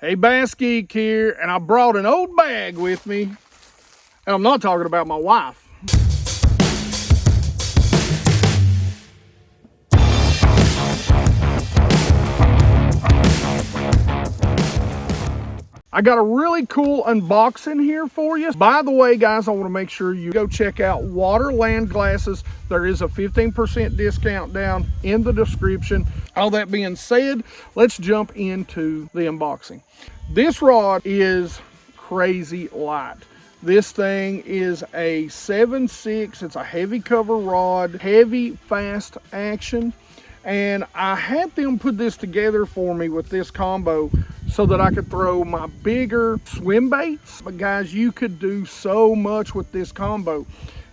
Hey, BassGeek here, and I brought an old bag with me, and I'm not talking about my wife. I got a really cool unboxing here for you. By the way, guys, I want to make sure you go check out Waterland Glasses. There is a 15% discount down in the description. All that being said, let's jump into the unboxing. This rod is crazy light. This thing is a 7.6. It's a heavy cover rod, heavy, fast action. And I had them put this together for me with this combo so that I could throw my bigger swim baits. But guys, you could do so much with this combo.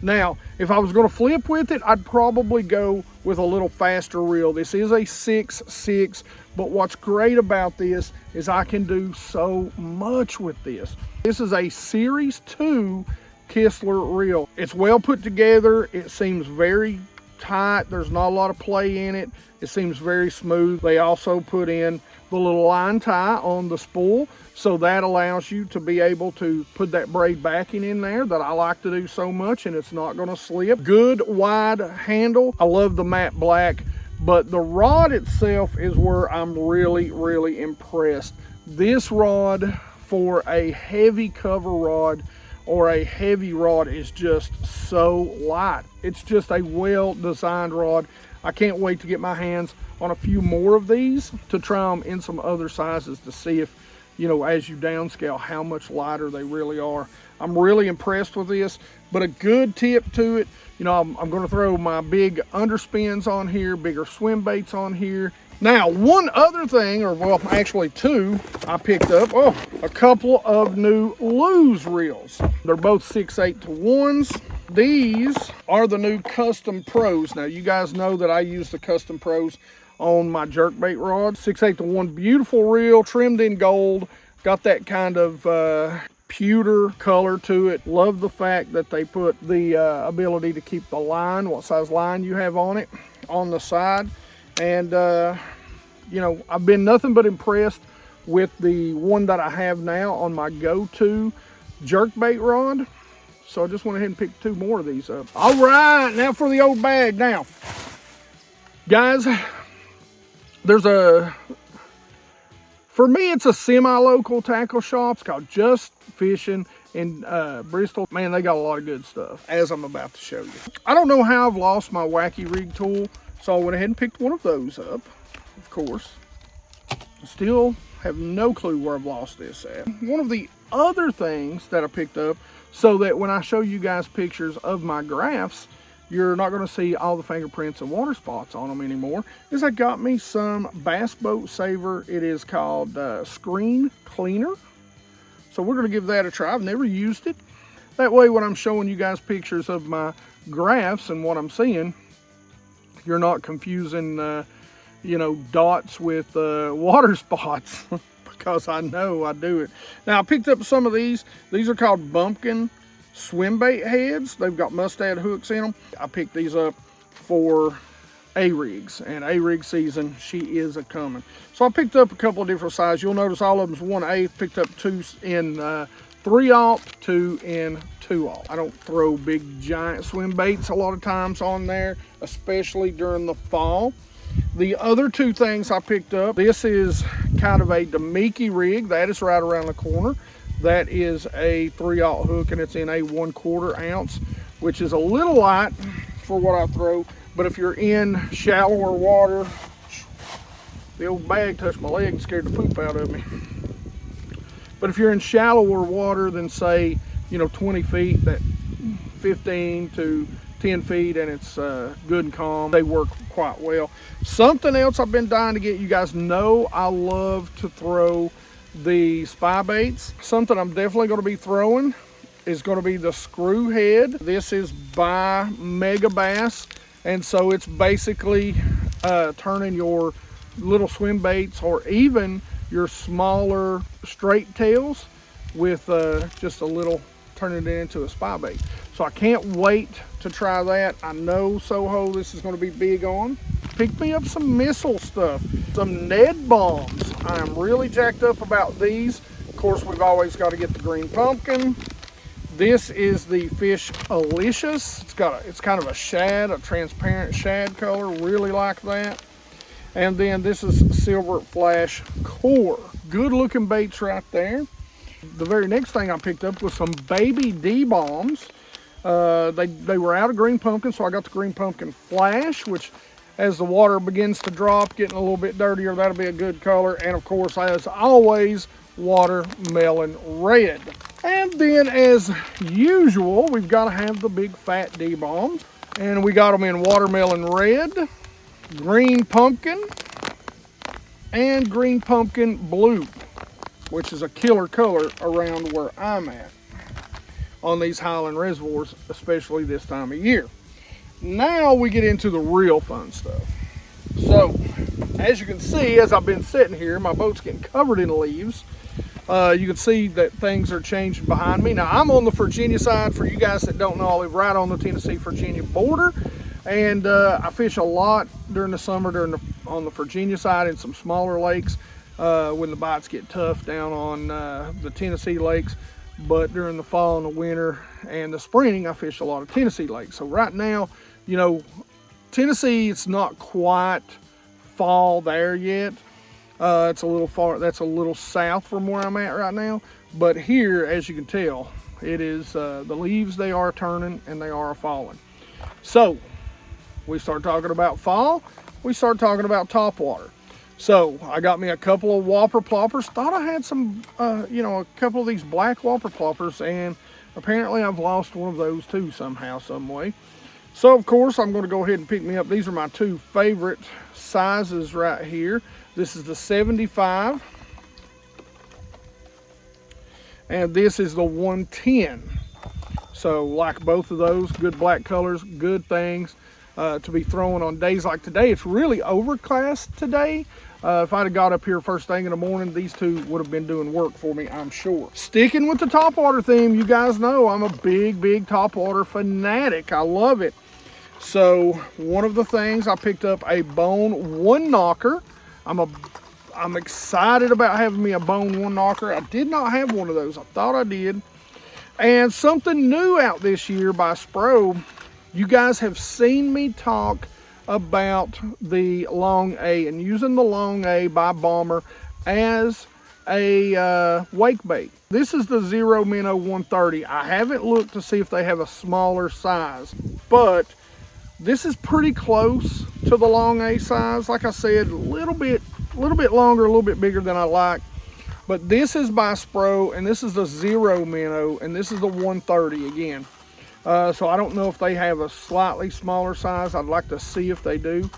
Now, if I was going to flip with it, I'd probably go with a little faster reel. This is a 6.6, but what's great about this is I can do so much with this. This is a Series 2 Kistler reel. It's well put together. It seems very tight. There's not a lot of play in it. It seems very smooth. They also put in the little line tie on the spool, so that allows you to be able to put that braid backing in there that I like to do so much, and it's not going to slip. Good wide handle. I love the matte black, but the rod itself is where I'm really impressed. This rod for a heavy cover rod or a heavy rod is just so light. It's just a well-designed rod. I can't wait to get my hands on a few more of these to try them in some other sizes to see if, you know, as you downscale, how much lighter they really are. I'm really impressed with this, but a good tip to it, you know, I'm going to throw my big underspins on here, bigger swim baits on here. Now, one other thing, or well, actually two, I picked up, a couple of new Lose reels. They're both 6/8 to 1s. These are the new Custom Pros. Now, you guys know that I use the Custom Pros on my jerkbait rod. 6/8 to 1, beautiful reel, trimmed in gold. Got that kind of pewter color to it. Love the fact that they put the ability to keep the line, what size line you have on it, on the side. And, you know, I've been nothing but impressed with the one that I have now on my go-to jerkbait rod. So I just went ahead and picked two more of these up. All right, now for the old bag. Now, guys, for me, it's a semi-local tackle shop. It's called Just Fishin in Bristol. Man, they got a lot of good stuff, as I'm about to show you. I don't know how I've lost my wacky rig tool, so I went ahead and picked one of those up, of course. Still have no clue where I've lost this at. One of the other things that I picked up, so that when I show you guys pictures of my graphs, you're not going to see all the fingerprints and water spots on them anymore, is I got me some Bass Boat Saver. It is called Screen Cleaner. So we're going to give that a try. I've never used it. That way, when I'm showing you guys pictures of my graphs and what I'm seeing, you're not confusing, you know, dots with water spots, because I know I do it. Now, I picked up some of these. These are called Bumpkin swim bait heads. They've got mustad hooks in them. I picked these up for A-rigs, and A-rig season, she is a-coming. So I picked up a couple of different sizes. You'll notice all of them's 1/8. Picked up two in 3/0, two in 2/0. I don't throw big giant swim baits a lot of times on there, especially during the fall. The other two things I picked up, this is kind of a Damiki rig. That is right around the corner. That is a 3/0 hook, and it's in a 1/4 ounce, which is a little light for what I throw. But if you're in shallower water, the old bag touched my leg and scared the poop out of me. But if you're in shallower water than, say, you know, 20 feet, that 15 to 10 feet, and it's good and calm, they work quite well. Something else I've been dying to get, you guys know I love to throw the spy baits. Something I'm definitely going to be throwing is going to be the screw head. This is by Mega Bass, and so it's basically turning your little swim baits or even your smaller straight tails with just a little, turning it into a spy bait. So I can't wait to try that. I know Soho this is going to be big on. picked me up some missile stuff, some Ned bombs. I'm really jacked up about these. Of course, we've always got to get the green pumpkin. This is the Fish Alicious. It's kind of a shad, a transparent shad color. Really like that. And then this is Silver Flash Core. Good looking baits right there. The very next thing I picked up was some baby D-bombs. They were out of green pumpkin, so I got the green pumpkin flash, which as the water begins to drop, getting a little bit dirtier, that'll be a good color. And of course, as always, watermelon red. And then as usual, we've got to have the big fat D-bombs. And we got them in watermelon red, green pumpkin, and green pumpkin blue, which is a killer color around where I'm at on these highland reservoirs, especially this time of year. Now we get into the real fun stuff. So, as you can see, as I've been sitting here, my boat's getting covered in leaves. You can see that things are changing behind me. Now, I'm on the Virginia side. For you guys that don't know, I live right on the Tennessee-Virginia border. And I fish a lot during the summer on the Virginia side in some smaller lakes when the bites get tough down on the Tennessee lakes. But during the fall and the winter and the spring, I fish a lot of Tennessee lakes. So right now, you know, Tennessee, it's not quite fall there yet. It's a little far, that's a little south from where I'm at right now. But here, as you can tell, it is the leaves, they are turning and they are falling. So we start talking about fall, we start talking about topwater. So I got me a couple of whopper ploppers. Thought I had some, you know, a couple of these black whopper ploppers, and apparently I've lost one of those too somehow, some way. So of course I'm going to go ahead and pick me up. These are my two favorite sizes right here. This is the 75, and this is the 110. So like both of those, good black colors, good things to be throwing on days like today. It's really overcast today. If I'd have got up here first thing in the morning, these two would have been doing work for me, I'm sure. Sticking with the topwater theme, you guys know I'm a big topwater fanatic. I love it. So one of the things, I picked up a bone one knocker. I'm excited about having me a bone one knocker. I did not have one of those. I thought I did. And something new out this year by Spro. You guys have seen me talk about the Long A and using the Long A by Bomber as a wake bait. This is the Zero Minnow 130. I haven't looked to see if they have a smaller size, but this is pretty close to the Long A size. Like I said, a little bit longer, a little bit bigger than I like. But this is by Spro, and this is the Zero Minnow, and this is the 130 again. So I don't know if they have a slightly smaller size. I'd like to see if they do.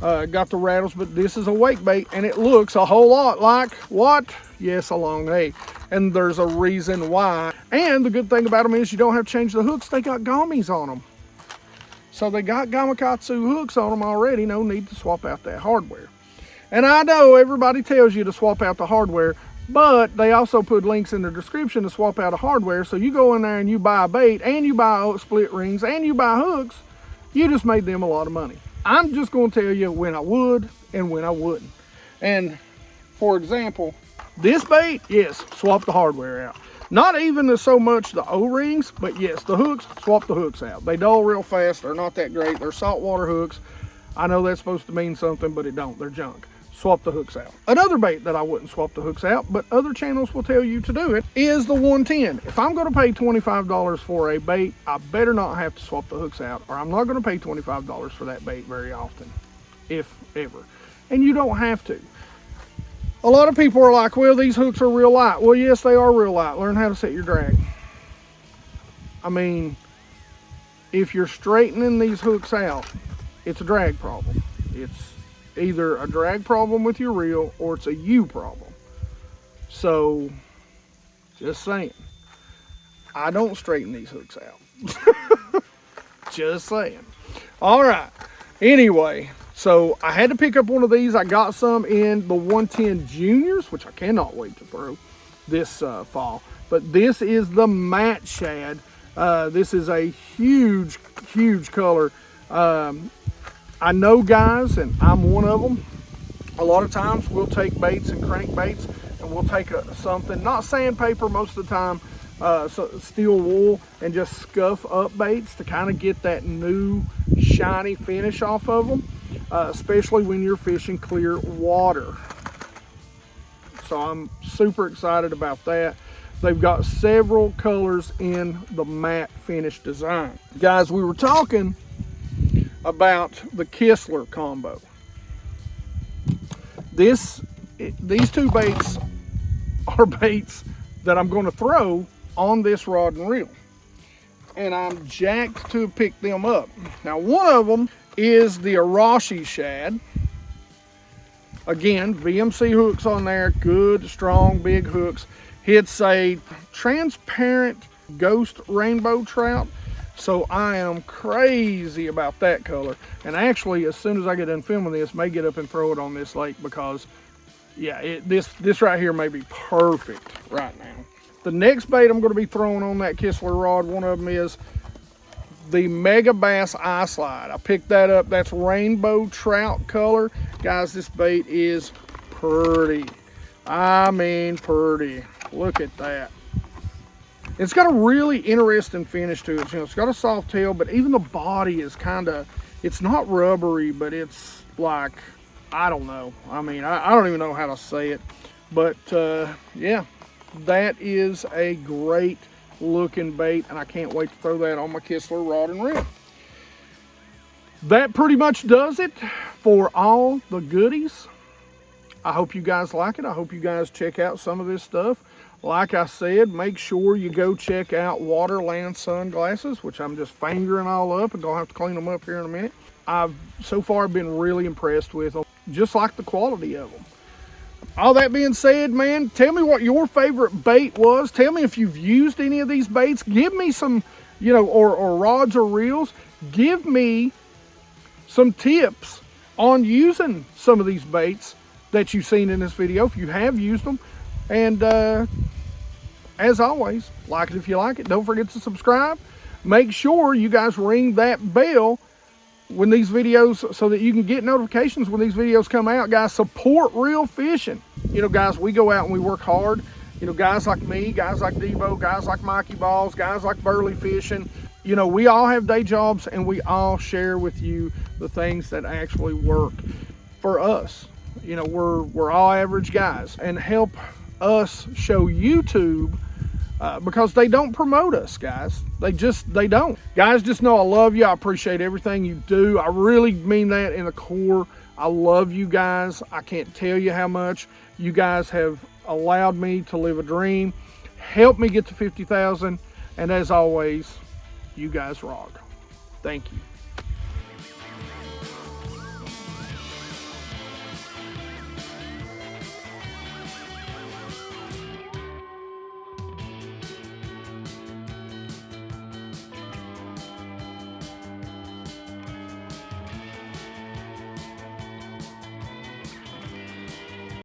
Got the rattles, but this is a wake bait, and it looks a whole lot like what? Yes, a Long A. And there's a reason why. And the good thing about them is you don't have to change the hooks. They got gummies on them. So they got Gamakatsu hooks on them already. No need to swap out that hardware. And I know everybody tells you to swap out the hardware, but they also put links in the description to swap out a hardware. So you go in there and you buy a bait, and you buy split rings, and you buy hooks. You just made them a lot of money. I'm just going to tell you when I would and when I wouldn't. And for example, this bait, yes, swap the hardware out. Not even so much the O-rings, but yes, the hooks, swap the hooks out. They dull real fast. They're not that great. They're saltwater hooks. I know that's supposed to mean something, but it don't. They're junk. Swap the hooks out. Another bait that I wouldn't swap the hooks out, but other channels will tell you to do it, is the 110. If I'm going to pay $25 for a bait, I better not have to swap the hooks out, or I'm not going to pay $25 for that bait very often, if ever. And you don't have to. A lot of people are like, well, these hooks are real light. Well, yes, they are real light. Learn how to set your drag. I mean, if you're straightening these hooks out, it's a drag problem. It's either a drag problem with your reel, or it's a you problem. So, just saying. I don't straighten these hooks out. Just saying. All right. Anyway, so I had to pick up one of these. I got some in the 110 Juniors, which I cannot wait to throw this fall. But this is the Matte Shad. This is a huge color. I know, guys, and I'm one of them, a lot of times we'll take baits and crankbaits and we'll take something, not sandpaper most of the time, steel wool, and just scuff up baits to kind of get that new shiny finish off of them, especially when you're fishing clear water. So I'm super excited about that. They've got several colors in the matte finish design. Guys, we were talking about the Kistler combo. These two baits are baits that I'm going to throw on this rod and reel, and I'm jacked to pick them up. Now, one of them is the Arashi Shad. Again, VMC hooks on there, good, strong, big hooks. It's a transparent ghost rainbow trout, so I am crazy about that color. And actually, as soon as I get done filming this, may get up and throw it on this lake because, yeah, this right here may be perfect right now. The next bait I'm going to be throwing on that Kistler rod, one of them is the Mega Bass Eye Slide. I picked that up. That's rainbow trout color. Guys, this bait is pretty. I mean pretty. Look at that. It's got a really interesting finish to it. You know, it's got a soft tail, but even the body is kind of, it's not rubbery, but it's like, I don't know. I mean, I don't even know how to say it. But yeah, that is a great looking bait, and I can't wait to throw that on my Kistler rod and reel. That pretty much does it for all the goodies. I hope you guys like it. I hope you guys check out some of this stuff. Like I said, make sure you go check out Waterland sunglasses, which I'm just fingering all up and gonna have to clean them up here in a minute. I've so far been really impressed with them, just like the quality of them. All that being said, man, tell me what your favorite bait was. Tell me if you've used any of these baits. Give me some, you know, or rods or reels. Give me some tips on using some of these baits that you've seen in this video, if you have used them. And as always, like it if you like it. Don't forget to subscribe. Make sure you guys ring that bell when these videos, so that you can get notifications when these videos come out. Guys, support real fishing. You know, guys, we go out and we work hard. You know, guys like me, guys like Debo, guys like Mikey Balls, guys like Burley Fishing, you know, we all have day jobs, and we all share with you the things that actually work for us. You know, we're all average guys, and help us show YouTube, because they don't promote us, guys. They don't. Guys, just know I love you. I appreciate everything you do. I really mean that in the core. I love you guys. I can't tell you how much you guys have allowed me to live a dream. Help me get to 50,000. And as always, you guys rock. Thank you.